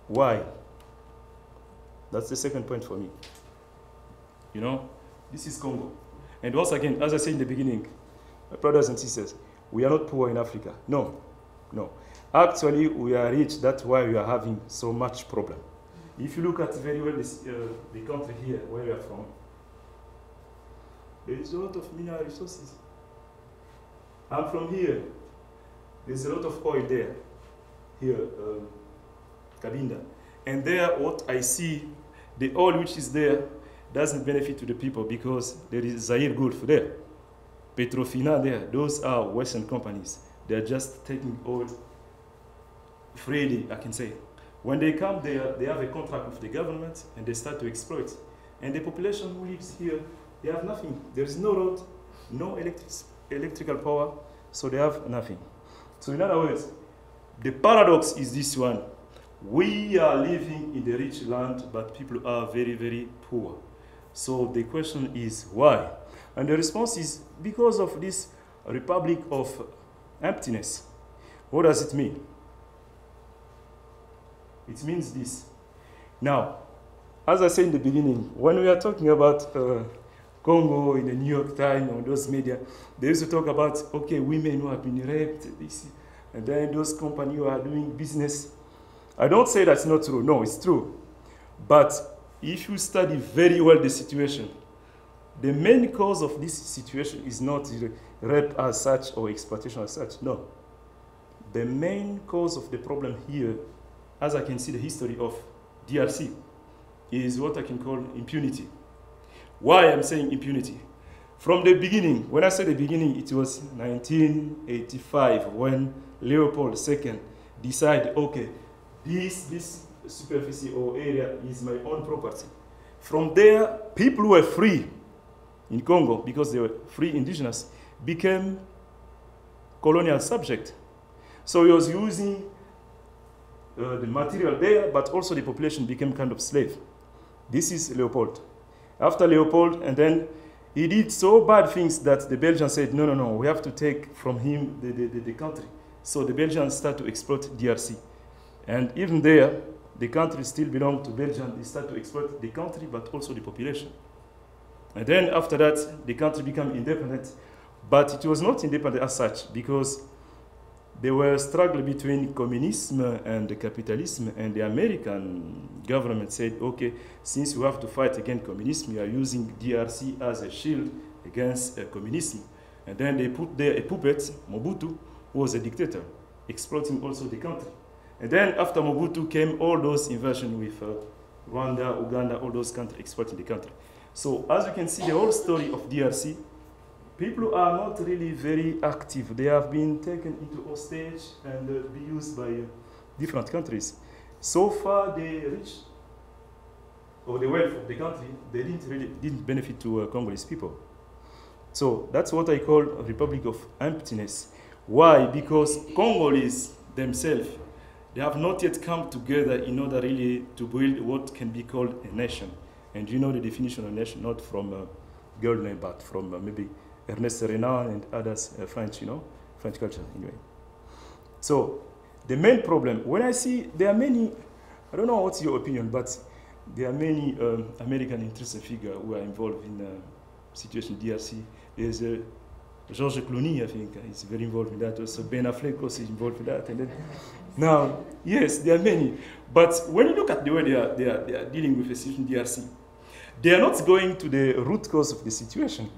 Why? That's the second point for me. You know, this is Congo. And once again, as I said in the beginning, my brothers and sisters, we are not poor in Africa. No, no. Actually, we are rich. That's why we are having so much problem. If you look at very well this, the country here, where we are from, there is a lot of mineral resources. I'm from here. There's a lot of oil there. Here, Cabinda. And there, what I see, the oil which is there doesn't benefit to the people because there is Zaire Gulf there. Petrofina there. Those are Western companies. They are just taking oil freely, I can say. When they come there, they have a contract with the government and they start to exploit. And the population who lives here, they have nothing. There is no road, no electrical power, so they have nothing. So in other words, the paradox is this one. We are living in the rich land, but people are very, very poor. So the question is why? And the response is because of this republic of emptiness. What does it mean? It means this. Now, as I said in the beginning, when we are talking about Congo in the New York Times or those media, they used to talk about, okay, women who have been raped, this, and then those companies who are doing business. I don't say that's not true. No, it's true. But if you study very well the situation, the main cause of this situation is not rape as such or exploitation as such. No. The main cause of the problem here, as I can see the history of DRC, is what I can call impunity. Why I'm saying impunity? From the beginning, when I say the beginning, it was 1985 when Leopold II decided, okay, this superficie or area is my own property. From there, people who were free in Congo, because they were free indigenous, became colonial subject. So he was using the material there, but also the population became kind of slave. This is Leopold. After Leopold, and then he did so bad things that the Belgians said, no, no, no, we have to take from him the country. So the Belgians start to exploit DRC. And even there, the country still belonged to Belgium. They start to exploit the country, but also the population. And then after that, the country became independent. But it was not independent as such, because there were struggling between communism and the capitalism, and the American government said, okay, since we have to fight against communism, we are using DRC as a shield against communism. And then they put there a puppet, Mobutu, who was a dictator, exploiting also the country. And then after Mobutu came all those invasions with Rwanda, Uganda, all those countries exploiting the country. So as you can see, the whole story of DRC, people are not really very active. They have been taken into hostage and be used by different countries. So far, the rich or the wealth of the country, they didn't benefit to Congolese people. So that's what I call a republic of emptiness. Why? Because Congolese themselves, they have not yet come together in order really to build what can be called a nation. And you know the definition of nation, not from Goldman, but from maybe Ernest Renan and others, French, you know, French culture, anyway. So the main problem, when I see there are many, I don't know what's your opinion, but there are many American interested figures who are involved in the situation DRC. There's George Clooney, I think, is very involved in that. Also Ben Affleck also is involved in that. And then, now, yes, there are many. But when you look at the way they are dealing with the situation DRC, they are not going to the root cause of the situation.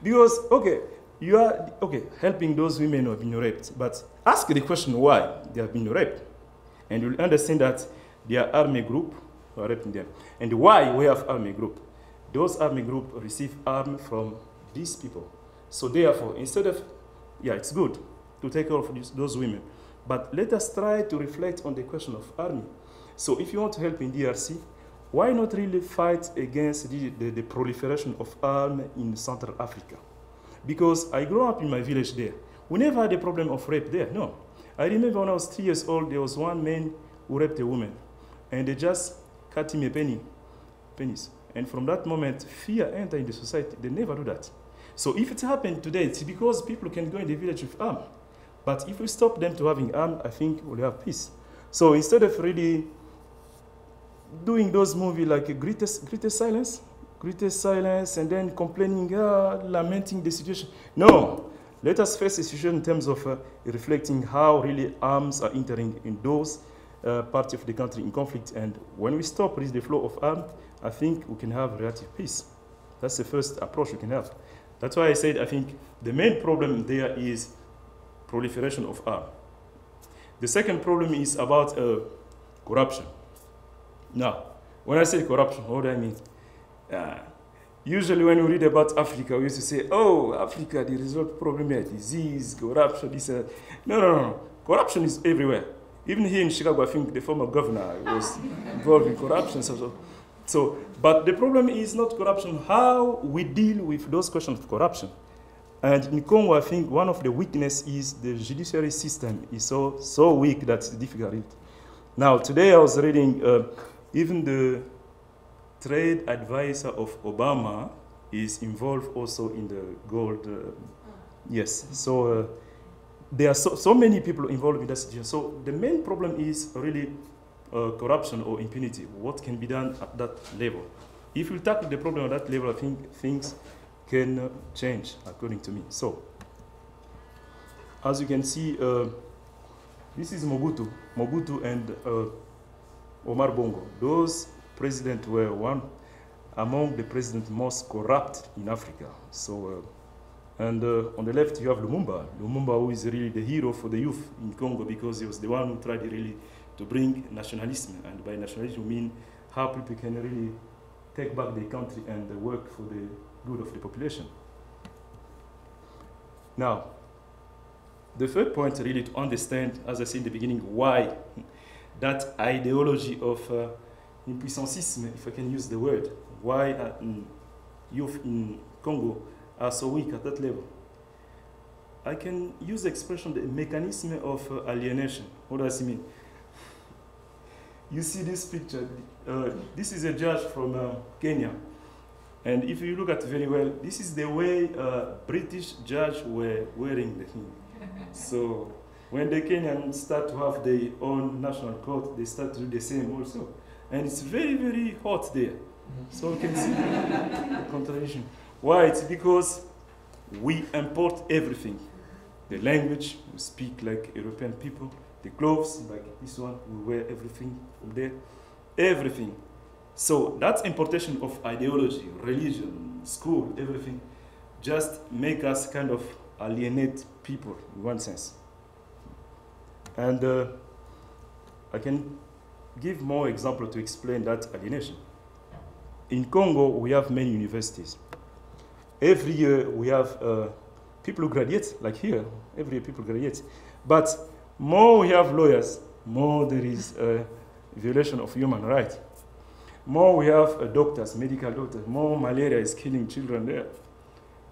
Because, okay, you are helping those women who have been raped, but ask the question why they have been raped. And you'll understand that they are army group who are raping them. And why we have army group? Those army group receive arms from these people. So therefore, instead of, yeah, it's good to take care of those women, but let us try to reflect on the question of army. So if you want to help in DRC, why not really fight against the proliferation of arms in Central Africa? Because I grew up in my village there. We never had a problem of rape there, no. I remember when I was 3 years old, there was one man who raped a woman, and they just cut him a penis. And from that moment, fear entered in the society. They never do that. So if it happened today, it's because people can go in the village with arms. But if we stop them to having arms, I think we'll have peace. So instead of really doing those movies like Greatest Silence, and then complaining, lamenting the situation. No, let us face the situation in terms of reflecting how really arms are entering in those parts of the country in conflict. And when we stop the flow of arms, I think we can have relative peace. That's the first approach we can have. That's why I said I think the main problem there is proliferation of arms. The second problem is about corruption. Now, when I say corruption, what do I mean? Usually when we read about Africa, we used to say, oh, Africa, the result problem here, disease, corruption, this. No. Corruption is everywhere. Even here in Chicago, I think the former governor was involved in corruption. But the problem is not corruption, how we deal with those questions of corruption. And in Congo, I think one of the weaknesses is the judiciary system is so weak that it's difficult. Now, today I was reading, even the trade advisor of Obama is involved also in the gold. Yes, so there are so many people involved in that situation. So the main problem is really corruption or impunity. What can be done at that level? If you tackle the problem at that level, I think things can change, according to me. So, as you can see, this is Mobutu and Omar Bongo. Those presidents were one among the presidents most corrupt in Africa. So, on the left you have Lumumba, who is really the hero for the youth in Congo because he was the one who tried really to bring nationalism. And by nationalism, we mean how people can really take back their country and work for the good of the population. Now, the third point really to understand, as I said in the beginning, why that ideology of impuissancisme, if I can use the word, why youth in Congo are so weak at that level. I can use the expression, the mechanism of alienation. What does it mean? You see this picture, this is a judge from Kenya. And if you look at it very well, this is the way British judges were wearing the thing. So when the Kenyans start to have their own national court, they start to do the same also. And it's very, very hot there. So you can see the contradiction. Why? It's because we import everything. The language, we speak like European people. The clothes, like this one, we wear everything from there. Everything. So that importation of ideology, religion, school, everything, just make us kind of alienate people in one sense. And I can give more examples to explain that alienation. In Congo, we have many universities. Every year we have people who graduate, like here, every year people graduate. But more we have lawyers, more there is a violation of human rights. More we have doctors, medical doctors, more malaria is killing children there.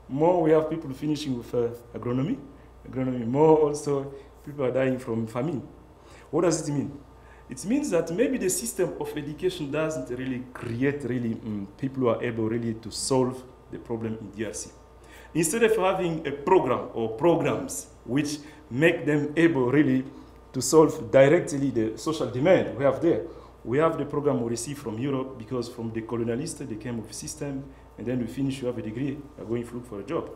More we have people finishing with agronomy, more also people are dying from famine. What does it mean? It means that maybe the system of education doesn't really create people who are able really to solve the problem in DRC. Instead of having a program or programs which make them able really to solve directly the social demand we have there, we have the program we receive from Europe because from the colonialists, they came with a system, and then we finish, you have a degree, you're going to look for a job.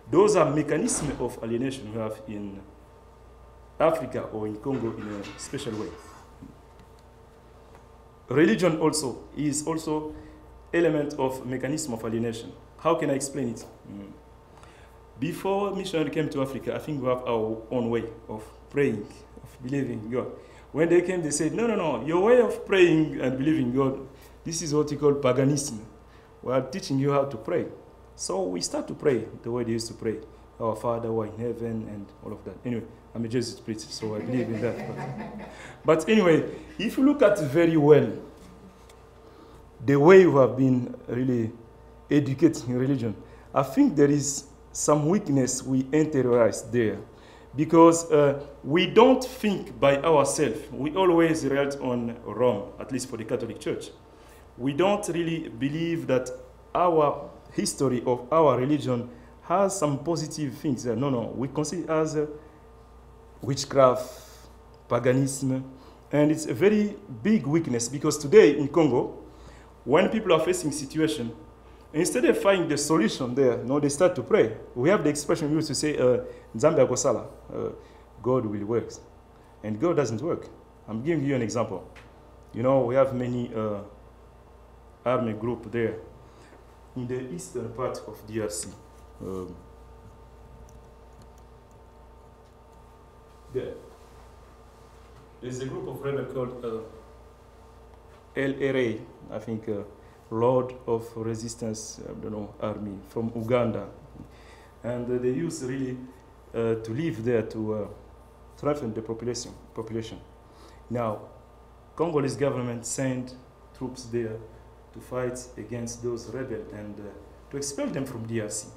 Those are mechanisms of alienation we have in Africa or in Congo in a special way. Religion also is also element of mechanism of alienation. How can I explain it? Before missionary came to Africa, I think we have our own way of praying, of believing in God. When they came, they said, no, your way of praying and believing in God, this is what you call paganism. We are teaching you how to pray. So we start to pray the way they used to pray. Our Father who art in heaven and all of that. Anyway, I'm a Jesuit priest, so I believe in that. But anyway, if you look at it very well, the way we have been really educated in religion, I think there is some weakness we interiorize there. Because we don't think by ourselves. We always rely on Rome, at least for the Catholic Church. We don't really believe that our history of our religion has some positive things. No, we consider it as witchcraft, paganism, And it's a very big weakness because today in Congo, when people are facing situation, instead of finding the solution there, no, they start to pray. We have the expression we used to say, Nzambe akosala, God will work. And God doesn't work. I'm giving you an example. You know, we have many army group there in the eastern part of DRC. There's a group of rebels called LRA, I think, Lord of Resistance, I don't know, Army from Uganda. And they used really to live there to threaten the population. Now, Congolese government sent troops there to fight against those rebels and to expel them from DRC.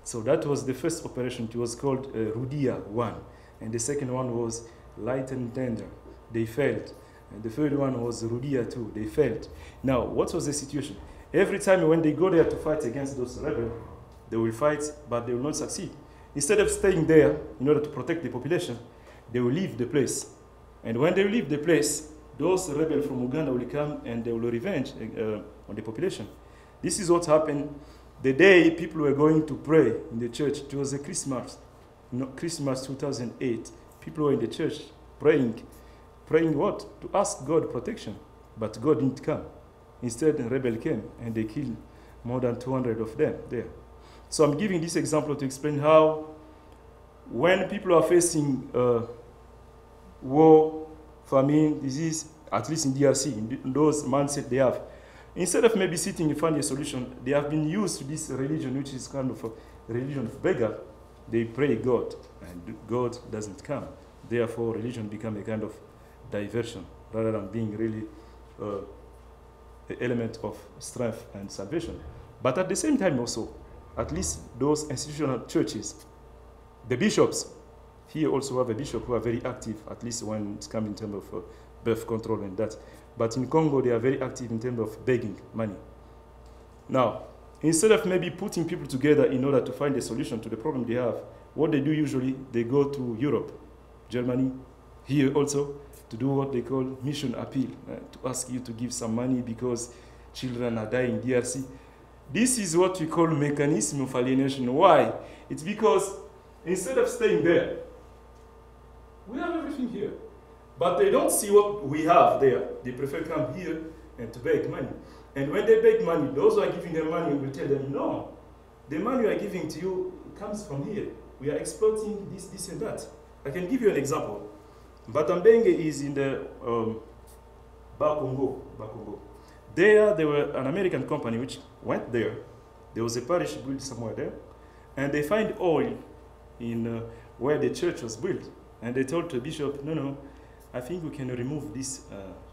So that was the first operation. It was called Rudia 1. And the second one was Light and Tender. They failed. And the third one was Rudia 2. They failed. Now, what was the situation? Every time when they go there to fight against those rebels, they will fight, but they will not succeed. Instead of staying there in order to protect the population, they will leave the place. And when they leave the place, those rebels from Uganda will come and they will revenge on the population. This is what happened the day people were going to pray in the church. It was a Christmas, Christmas 2008. People were in the church praying what? To ask God protection. But God didn't come. Instead, the rebel came and they killed more than 200 of them there. So I'm giving this example to explain how when people are facing war, famine, disease, at least in DRC, in those mindset they have, instead of maybe sitting and finding a solution, they have been used to this religion, which is kind of a religion of beggar. They pray God, and God doesn't come. Therefore, religion becomes a kind of diversion, rather than being really an element of strength and salvation. But at the same time also, at least those institutional churches, the bishops, here also have a bishop who are very active, at least when it comes in terms of birth control and that. But in Congo, they are very active in terms of begging money. Now, instead of maybe putting people together in order to find a solution to the problem they have, what they do usually, they go to Europe, Germany, here also, to do what they call mission appeal, to ask you to give some money because children are dying in DRC. This is what we call mechanism of alienation. Why? It's because instead of staying there, we have everything here. But they don't see what we have there. They prefer come here and to beg money. And when they beg money, those who are giving them money will tell them, no, the money we are giving to you comes from here. We are exploiting this and that. I can give you an example. Batambenge is in the Bakongo. There were an American company which went there. There was a parish built somewhere there. And they find oil in where the church was built. And they told the bishop, no, I think we can remove this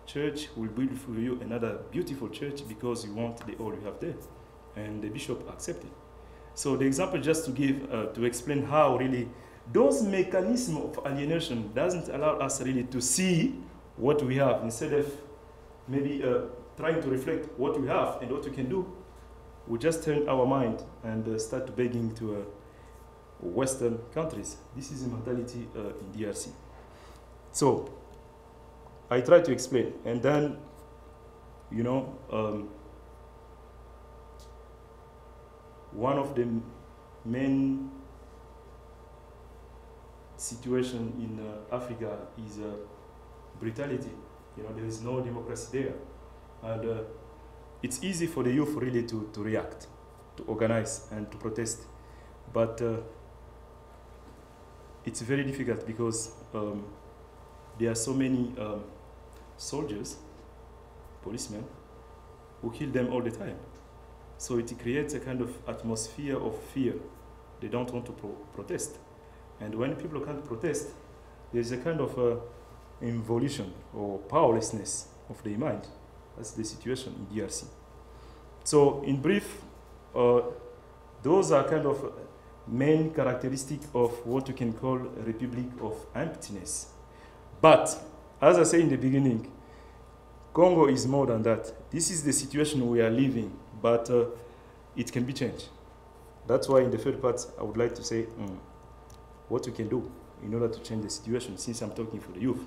church. We'll build for you another beautiful church because you want the oil you have there. And the bishop accepted. So the example just to give, to explain how really those mechanisms of alienation doesn't allow us really to see what we have. Instead of maybe trying to reflect what we have and what we can do, we just turn our mind and start begging to Western countries. This is a mentality in DRC. So I try to explain, and then, you know, one of the main situation in Africa is brutality. You know, there is no democracy there. And it's easy for the youth really to react, to organize and to protest. But it's very difficult because there are so many soldiers, policemen, who kill them all the time. So it creates a kind of atmosphere of fear. They don't want to protest. And when people can't protest, there's a kind of involution or powerlessness of their mind. That's the situation in DRC. So in brief, those are kind of main characteristic of what you can call a republic of emptiness. But, as I said in the beginning, Congo is more than that. This is the situation we are living, but it can be changed. That's why in the third part, I would like to say what we can do in order to change the situation, since I'm talking for the youth.